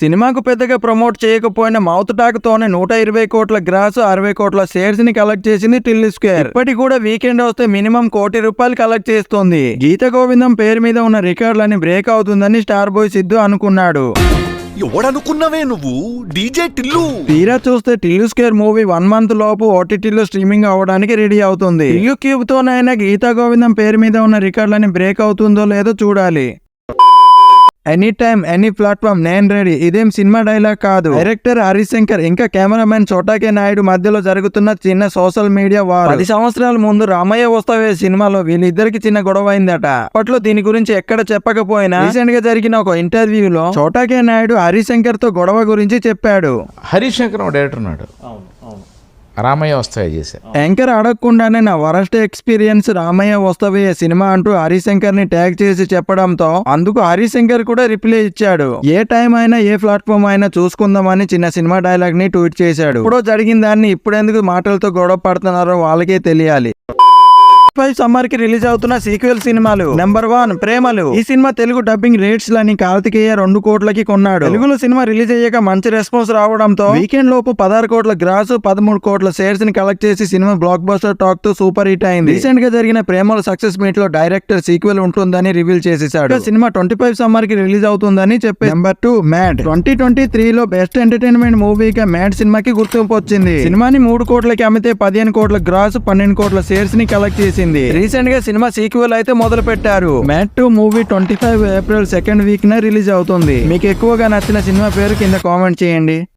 సినిమాకు పెద్దగా promote చేయకపోయిన mouth talk తోనే 120 కోట్ల గ్రాస్ 60 కోట్ల షేర్స్ ని కలెక్ట్ చేసింది టిల్లు స్క్వేర్. ఇప్పటికి కూడా వీకెండ్ వస్తే మినిమం ₹1 కోటి కలెక్ట్ చేస్తుంది. గీత గోవిందం పేరు మీద ఉన్న రికార్డులని బ్రేక్ అవుతుందని స్టార్ బాయ్ సిద్ధు అనుకున్నాడు. ఎవడనుకున్నావే నువ్వు డీజే టిల్లు. తీరా చూస్తే టిల్లు స్క్వేర్ మూవీ 1 మంత్ లోపు ఓటీటీలో స్ట్రీమింగ్ అవ్వడానికి రెడీ అవుతుంది. టిల్లు క్యూబ్ తోనైనా గీతా గోవిందం పేరు మీద ఉన్న రికార్డులని బ్రేక్ అవుతుందో లేదో చూడాలి. ఎనీ టైమ్ ఎనీ ప్లాట్ఫామ్ నేను రెడీ. ఇదేం సినిమా డైలాగ్ కాదు. డైరెక్టర్ హరీష్ శంకర్ ఇంకా కెమెరామెన్ చోటాకే నాయుడు మధ్యలో జరుగుతున్న చిన్న సోషల్ మీడియా వార్. 10 సంవత్సరాల ముందు రామయ్య వస్తావే సినిమాలో వీళ్ళిద్దరికి చిన్న గొడవ అయిందట. అప్పట్లో దీని గురించి ఎక్కడ చెప్పకపోయినా రీసెంట్ గా జరిగిన ఒక ఇంటర్వ్యూలో చోటాకే నాయుడు హరీష్ శంకర్ తో గొడవ గురించి చెప్పాడు. హరీష్ శంకర్ డైరెక్టర్ ఉన్నాడు, రామయ్య వస్తావే చేశారు. యాంకర్ అడగకుండానే నా వరస్ట్ ఎక్స్పీరియన్స్ రామయ్య వస్తావే సినిమా అంటూ హరీష్ శంకర్ ని ట్యాగ్ చేసి చెప్పడంతో అందుకు హరీష్ శంకర్ కూడా రిప్లై ఇచ్చాడు. ఏ టైం అయినా ఏ ప్లాట్ఫామ్ అయినా చూసుకుందామని చిన్న సినిమా డైలాగ్ ని ట్వీట్ చేశాడు. ఇప్పుడు జరిగిన దాన్ని ఇప్పుడెందుకు మాటలతో గొడవ పడుతున్నారో వాళ్ళకే తెలియాలి. సమ్మర్ కి రిలీజ్ అవుతున్న సీక్వెల్ సినిమాలు. నెంబర్ 1 ప్రేమలు. ఈ సినిమా తెలుగు డబ్బింగ్ రేట్స్ లని కార్తికేయ 2 కోట్లకి కొన్నాడు. తెలుగులో సినిమా రిలీజ్ అయ్యాక మంచి రెస్పాన్స్ రావడంతో వీకెండ్ లోపు 16 కోట్ల గ్రాస్ 13 కోట్ల షేర్స్ ని కలెక్ట్ చేసి సినిమా బ్లాక్ బస్టర్ టాక్ తో సూపర్ హిట్ అయింది. రీసెంట్ గా జరిగిన ప్రేమలు సక్సెస్ మీట్ లో డైరెక్టర్ సీక్వెల్ ఉంటుందని రివీల్ చేసేసాడు. సినిమా 25 సమ్మర్ కి రిలీజ్ అవుతుందని చెప్పి. Number 2 mad. 2023 లో బెస్ట్ ఎంటర్టైన్మెంట్ మూవీగా మ్యాడ్ సినిమాకి గుర్తింపు వచ్చింది. సినిమాని 3 కోట్లకి అమ్మితే 15 కోట్ల గ్రాస్ 12 కోట్ల షేర్స్ ని కలెక్ట్ చేసింది. రీసెంట్ గా సినిమా సీక్వెల్ అయితే మొదలు పెట్టారు. Mad 2 movie 25 April 2nd week న రిలీజ్ అవుతుంది. మీకు ఎక్కువగా నచ్చిన సినిమా పేరు కింద కామెంట్ చేయండి.